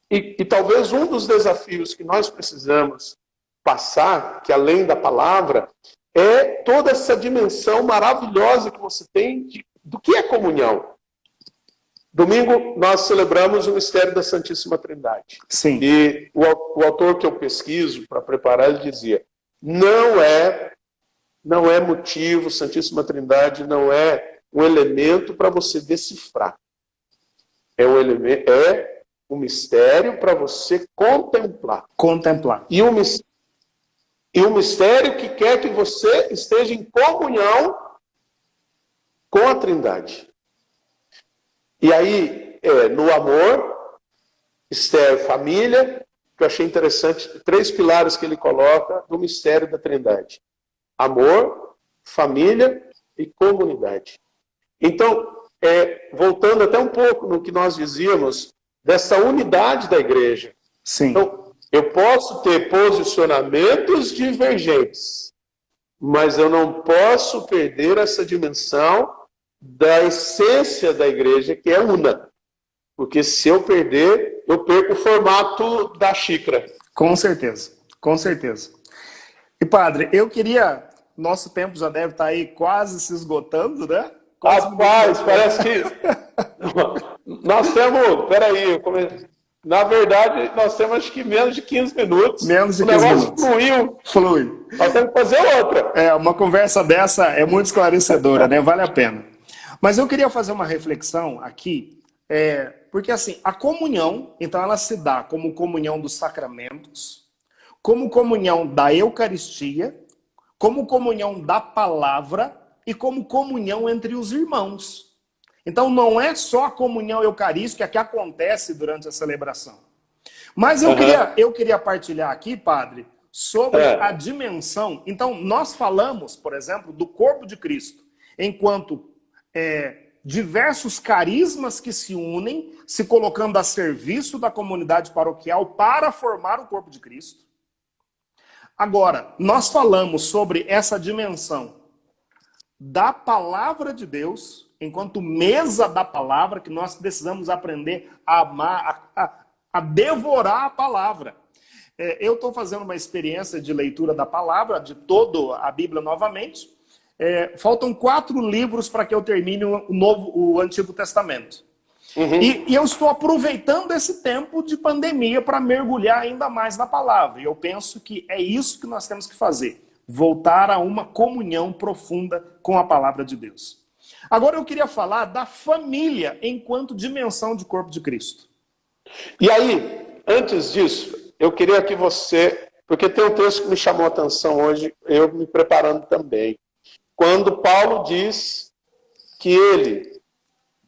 E talvez um dos desafios que nós precisamos passar, que além da palavra, é toda essa dimensão maravilhosa que você tem do que é comunhão. Domingo nós celebramos o mistério da Santíssima Trindade. Sim. E o autor que eu pesquiso para preparar, ele dizia, não é motivo, Santíssima Trindade não é um elemento para você decifrar. É um mistério para você contemplar. E um mistério que quer que você esteja em comunhão com a Trindade. E aí, no amor, família, que eu achei interessante, 3 pilares que ele coloca no mistério da Trindade. Amor, família e comunidade. Então, voltando até um pouco no que nós dizíamos, dessa unidade da igreja. Sim. Então, eu posso ter posicionamentos divergentes, mas eu não posso perder essa dimensão da essência da igreja, que é una. Porque se eu perder, eu perco o formato da xícara. Com certeza, com certeza. E padre, eu queria... Nosso tempo já deve estar aí quase se esgotando, né? Rapaz, parece que... Nós temos... Peraí, na verdade, nós temos acho que menos de 15 minutos. Menos de 15 minutos. O negócio Flui. Nós temos que fazer outra. Uma conversa dessa é muito esclarecedora, né? Vale a pena. Mas eu queria fazer uma reflexão aqui. porque assim, a comunhão, então ela se dá como comunhão dos sacramentos, como comunhão da Eucaristia, como comunhão da palavra e como comunhão entre os irmãos. Então não é só a comunhão eucarística que acontece durante a celebração. Mas eu queria partilhar aqui, padre, sobre a dimensão. Então nós falamos, por exemplo, do corpo de Cristo, enquanto diversos carismas que se unem, se colocando a serviço da comunidade paroquial para formar o corpo de Cristo. Agora, nós falamos sobre essa dimensão da palavra de Deus, enquanto mesa da palavra, que nós precisamos aprender a amar, a devorar a palavra. Eu estou fazendo uma experiência de leitura da palavra, de toda a Bíblia novamente. Faltam 4 livros para que eu termine o Antigo Testamento. E eu estou aproveitando esse tempo de pandemia para mergulhar ainda mais na palavra. E eu penso que é isso que nós temos que fazer. Voltar a uma comunhão profunda com a palavra de Deus. Agora eu queria falar da família enquanto dimensão de corpo de Cristo. E aí, antes disso, eu queria que você... Porque tem um texto que me chamou a atenção hoje, eu me preparando também. Quando Paulo diz que ele,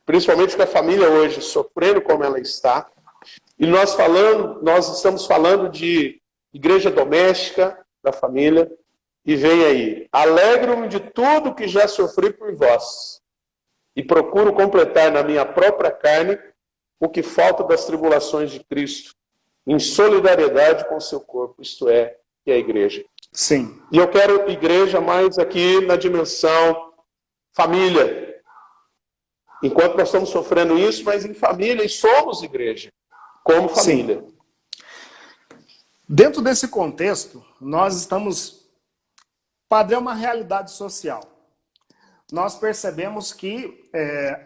principalmente com a família hoje, sofrendo como ela está, e nós estamos falando de igreja doméstica, da família, e vem aí, alegro-me de tudo que já sofri por vós, e procuro completar na minha própria carne o que falta das tribulações de Cristo, em solidariedade com o seu corpo, isto é, que é a igreja. Sim. E eu quero igreja mais aqui na dimensão família. Enquanto nós estamos sofrendo isso, mas em família, e somos igreja, como família. Sim. Dentro desse contexto, nós estamos... Padre, é uma realidade social. Nós percebemos que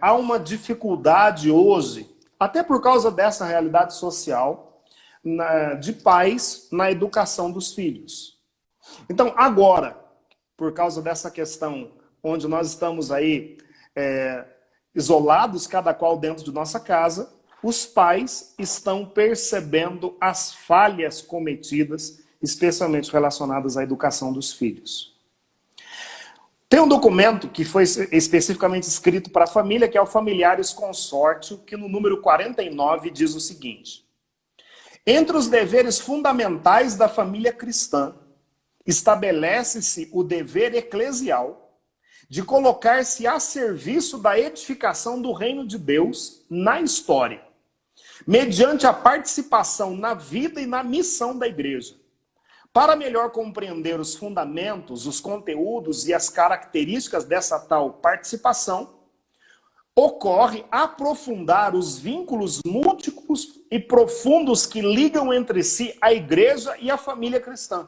há uma dificuldade hoje, até por causa dessa realidade social, de pais na educação dos filhos. Então, agora, por causa dessa questão onde nós estamos aí isolados, cada qual dentro de nossa casa, os pais estão percebendo as falhas cometidas, especialmente relacionadas à educação dos filhos. Tem um documento que foi especificamente escrito para a família, que é o Familiares Consórcio, que no número 49 diz o seguinte: entre os deveres fundamentais da família cristã, estabelece-se o dever eclesial de colocar-se a serviço da edificação do reino de Deus na história, mediante a participação na vida e na missão da igreja. Para melhor compreender os fundamentos, os conteúdos e as características dessa tal participação, ocorre aprofundar os vínculos múltiplos e profundos que ligam entre si a igreja e a família cristã,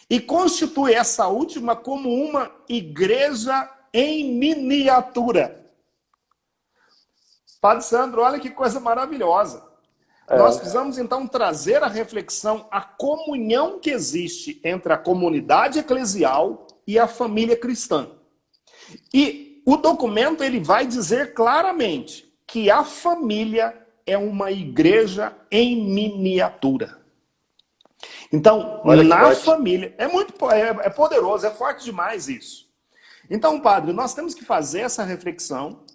e constitui essa última como uma igreja em miniatura. Padre Sandro, olha que coisa maravilhosa. Nós precisamos, então, trazer a reflexão, a comunhão que existe entre a comunidade eclesial e a família cristã. E o documento ele vai dizer claramente que a família é uma igreja em miniatura. Então, na família, é poderoso, é forte demais isso. Então, padre, nós temos que fazer essa reflexão,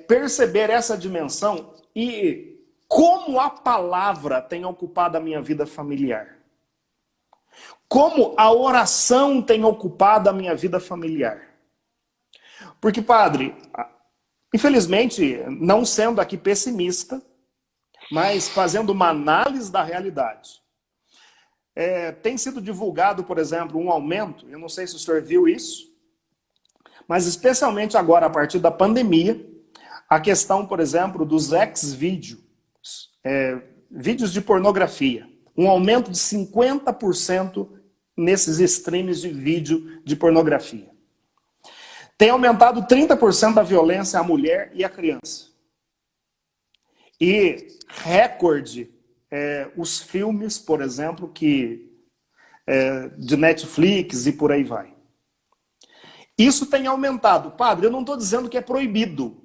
perceber essa dimensão e como a palavra tem ocupado a minha vida familiar. Como a oração tem ocupado a minha vida familiar. Porque, padre, infelizmente, não sendo aqui pessimista, mas fazendo uma análise da realidade, tem sido divulgado, por exemplo, um aumento, eu não sei se o senhor viu isso, mas especialmente agora, a partir da pandemia, a questão, por exemplo, dos ex-vídeos, vídeos de pornografia. Um aumento de 50% nesses streams de vídeo de pornografia. Tem aumentado 30% a violência à mulher e à criança. E recorde, os filmes, por exemplo, de Netflix e por aí vai. Isso tem aumentado. Padre, eu não estou dizendo que é proibido.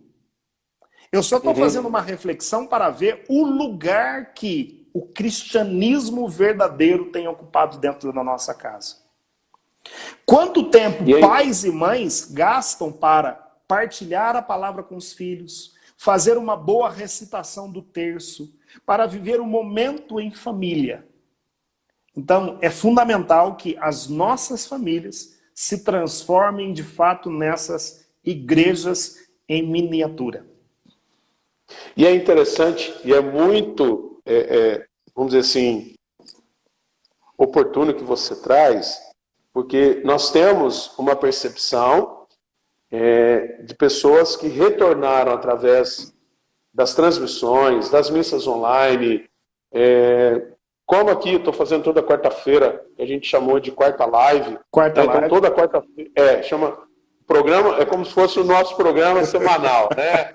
Eu só estou fazendo uma reflexão para ver o lugar que o cristianismo verdadeiro tem ocupado dentro da nossa casa. Quanto tempo pais e mães gastam para partilhar a palavra com os filhos, fazer uma boa recitação do terço, para viver um momento em família? Então, é fundamental que as nossas famílias se transformem de fato nessas igrejas em miniatura. E é interessante, e é muito, vamos dizer assim, oportuno que você traz, porque nós temos uma percepção de pessoas que retornaram através das transmissões, das missas online, como aqui eu estou fazendo toda quarta-feira, que a gente chamou de quarta live. Então toda quarta-feira, programa, é como se fosse o nosso programa semanal, né?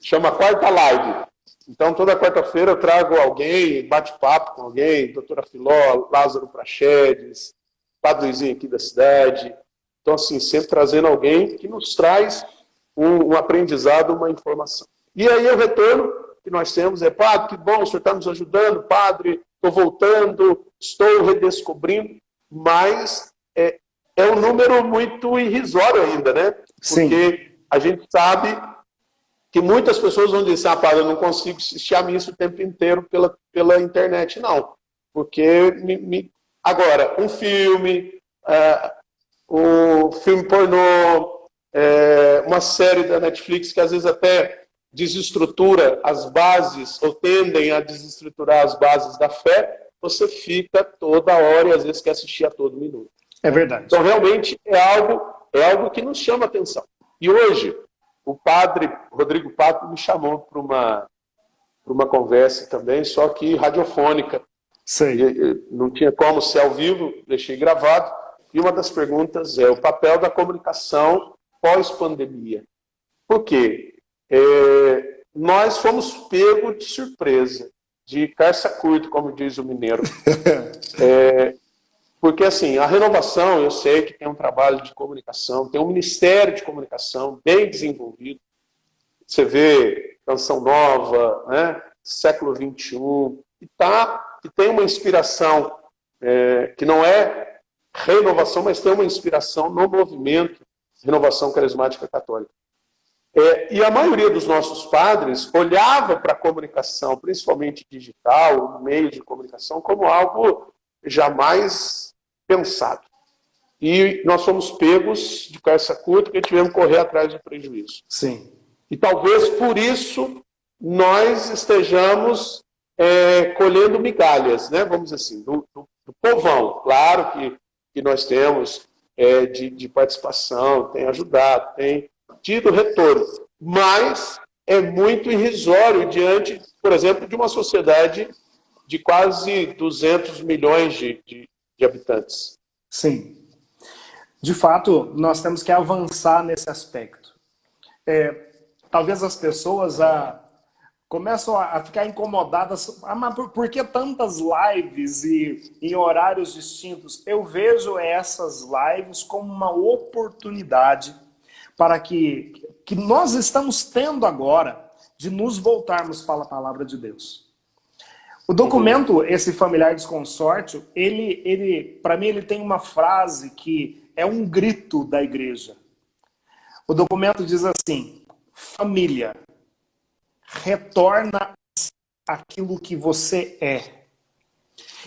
Chama quarta live. Então toda quarta-feira eu trago alguém, bate-papo com alguém, doutora Filó, Lázaro Praxedes, Padre Luizinho aqui da cidade. Então assim, sempre trazendo alguém que nos traz um aprendizado, uma informação. E aí o retorno que nós temos padre, que bom, o senhor está nos ajudando, padre, estou voltando, estou redescobrindo, mas é um número muito irrisório ainda, né? Sim. Porque a gente sabe que muitas pessoas vão dizer, padre, eu não consigo assistir a missa o tempo inteiro pela internet, não. Porque, agora, um filme, um filme pornô, uma série da Netflix que às vezes até desestrutura as bases, ou tendem a desestruturar as bases da fé, você fica toda hora e às vezes quer assistir a todo minuto. É verdade. Então, realmente, é algo que nos chama a atenção. E hoje, o padre Rodrigo Pato me chamou para uma conversa também, só que radiofônica. Sei. Não tinha como ser ao vivo, deixei gravado. E uma das perguntas é o papel da comunicação pós-pandemia. Por quê? Nós fomos pegos de surpresa, de calça curta, como diz o mineiro. Porque, assim, a renovação, eu sei que tem um trabalho de comunicação, tem um ministério de comunicação bem desenvolvido. Você vê Canção Nova, né? Século XXI, que tem uma inspiração, que não é renovação, mas tem uma inspiração no movimento de renovação carismática católica. E a maioria dos nossos padres olhava para a comunicação, principalmente digital, meio de comunicação, como algo jamais pensado. E nós fomos pegos de calça curta porque tivemos que correr atrás do prejuízo. Sim. E talvez por isso nós estejamos colhendo migalhas, né? Vamos dizer assim, do povão. Claro que nós temos de participação, tem ajudado, tem tido retorno, mas é muito irrisório diante, por exemplo, de uma sociedade de quase 200 milhões de habitantes. Sim. De fato, nós temos que avançar nesse aspecto. Talvez as pessoas começam a ficar incomodadas. Mas por que tantas lives e em horários distintos? Eu vejo essas lives como uma oportunidade para que nós estamos tendo agora de nos voltarmos para a palavra de Deus. O documento, esse Familiar Desconsórcio, para mim, ele tem uma frase que é um grito da igreja. O documento diz assim: família, retorna aquilo que você é.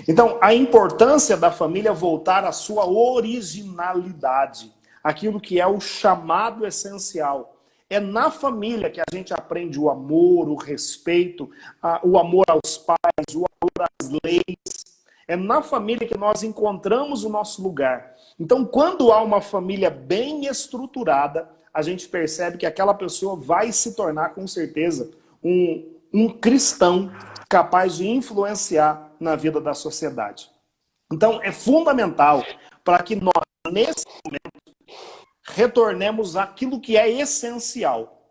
Então, a importância da família voltar à sua originalidade, aquilo que é o chamado essencial. É na família que a gente aprende o amor, o respeito, o amor aos pais, o amor às leis. É na família que nós encontramos o nosso lugar. Então, quando há uma família bem estruturada, a gente percebe que aquela pessoa vai se tornar, com certeza, um cristão capaz de influenciar na vida da sociedade. Então, é fundamental para que nós, nesse momento, retornemos àquilo que é essencial.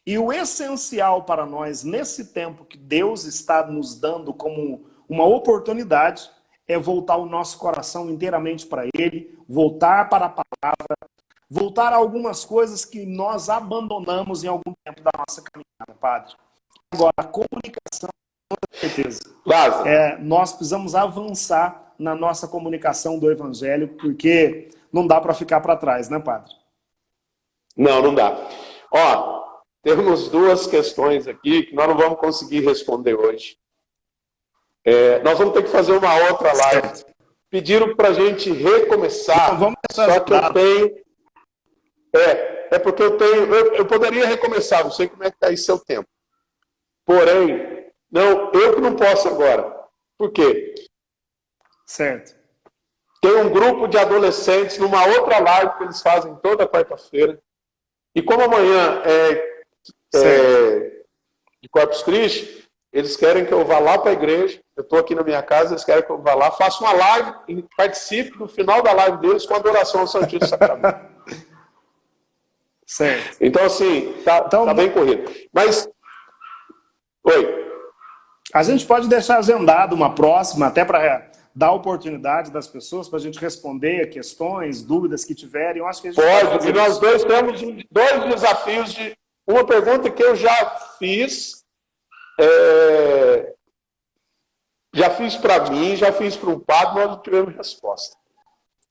E o essencial para nós, nesse tempo que Deus está nos dando como uma oportunidade, é voltar o nosso coração inteiramente para Ele, voltar para a palavra, voltar a algumas coisas que nós abandonamos em algum tempo da nossa caminhada, Padre. Agora, a comunicação, com certeza. Lázaro. Nós precisamos avançar na nossa comunicação do Evangelho, porque não dá para ficar para trás, né, Padre? Não, não dá. Ó, temos duas questões aqui que nós não vamos conseguir responder hoje. Nós vamos ter que fazer uma outra live. Certo. Pediram para a gente recomeçar, Então, vamos só que eu tenho... porque eu poderia recomeçar, não sei como é que está aí seu tempo. Porém, não, eu que não posso agora. Por quê? Certo. Tem um grupo de adolescentes numa outra live que eles fazem toda quarta-feira. E como amanhã de Corpus Christi, eles querem que eu vá lá para a igreja. Eu estou aqui na minha casa, eles querem que eu vá lá, faça uma live e participe no final da live deles com a adoração ao Santíssimo Sacramento. Certo. Então, assim, tá bem corrido. Mas, oi. A gente pode deixar agendado uma próxima, até para dar oportunidade das pessoas para a gente responder questões, dúvidas que tiverem. Eu acho que a gente pode fazer. E nós dois temos dois desafios de uma pergunta que eu já fiz. Já fiz para mim, já fiz para um padre, nós não tivemos resposta.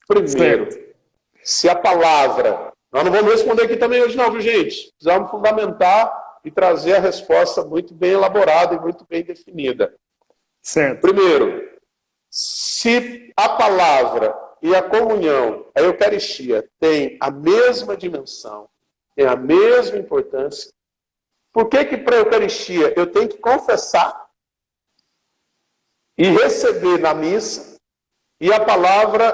Primeiro, se a palavra... Nós não vamos responder aqui também hoje não, viu, gente? Precisamos fundamentar e trazer a resposta muito bem elaborada e muito bem definida. Certo. Primeiro, se a palavra e a comunhão, a Eucaristia, tem a mesma dimensão, tem a mesma importância, por que para a Eucaristia eu tenho que confessar e receber na missa e a palavra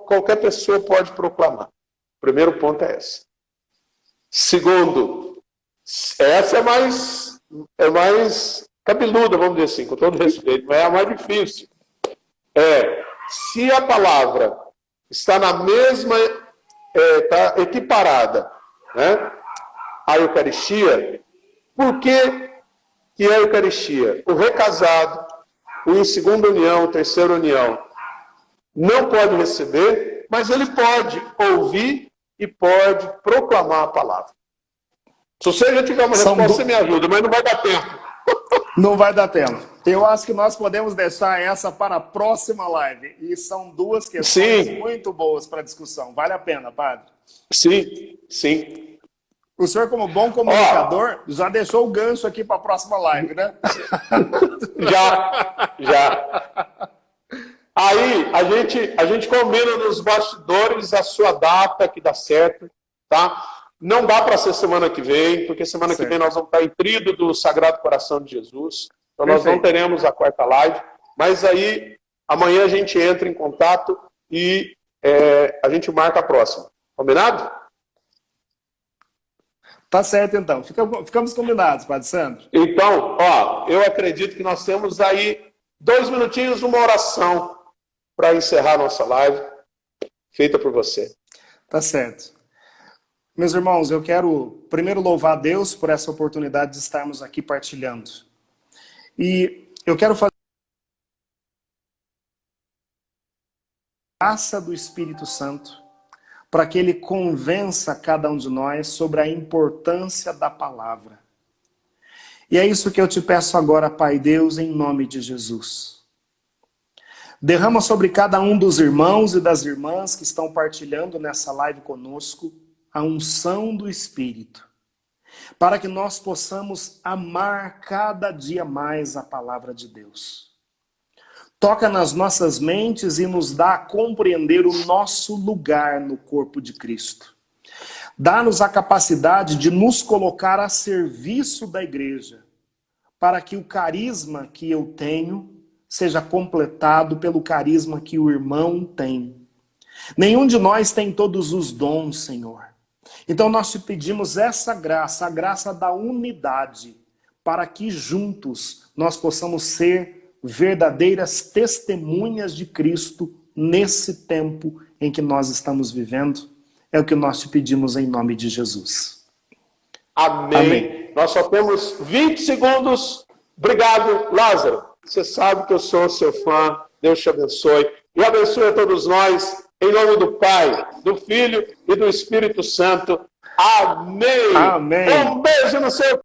qualquer pessoa pode proclamar? O primeiro ponto é esse. Segundo, essa é mais cabeluda, vamos dizer assim, com todo respeito, mas é a mais difícil. Se a palavra está na mesma, está equiparada, né, à Eucaristia, por que é a Eucaristia? O recasado, o em segunda união, terceira união, não pode receber, mas ele pode ouvir e pode proclamar a palavra. Se você já tiver uma resposta, você me ajuda, mas não vai dar tempo. Não vai dar tempo. Eu acho que nós podemos deixar essa para a próxima live. E são duas questões muito boas para discussão. Vale a pena, Padre? Sim, sim. O senhor, como bom comunicador, já deixou o gancho aqui para a próxima live, né? Já. Aí, a gente combina nos bastidores a sua data, que dá certo, tá? Não dá para ser semana que vem, porque semana que vem nós vamos estar em Tríduo do Sagrado Coração de Jesus. Então nós não teremos a quarta live, mas aí amanhã a gente entra em contato e a gente marca a próxima. Combinado? Tá certo, então. Ficamos combinados, Padre Sandro. Então, eu acredito que nós temos aí 2 minutinhos, uma oração para encerrar nossa live, feita por você. Tá certo. Meus irmãos, eu quero primeiro louvar a Deus por essa oportunidade de estarmos aqui partilhando. E eu quero fazer a graça do Espírito Santo para que ele convença cada um de nós sobre a importância da palavra. E é isso que eu te peço agora, Pai Deus, em nome de Jesus. Derrama sobre cada um dos irmãos e das irmãs que estão partilhando nessa live conosco a unção do Espírito, para que nós possamos amar cada dia mais a palavra de Deus. Toca nas nossas mentes e nos dá a compreender o nosso lugar no corpo de Cristo. Dá-nos a capacidade de nos colocar a serviço da igreja, para que o carisma que eu tenho seja completado pelo carisma que o irmão tem. Nenhum de nós tem todos os dons, Senhor. Então nós te pedimos essa graça, a graça da unidade, para que juntos nós possamos ser verdadeiras testemunhas de Cristo nesse tempo em que nós estamos vivendo. É o que nós te pedimos em nome de Jesus. Amém. Amém. Nós só temos 20 segundos. Obrigado, Lázaro. Você sabe que eu sou seu fã. Deus te abençoe. E abençoe a todos nós. Em nome do Pai, do Filho e do Espírito Santo. Amém. Amém. Um beijo no seu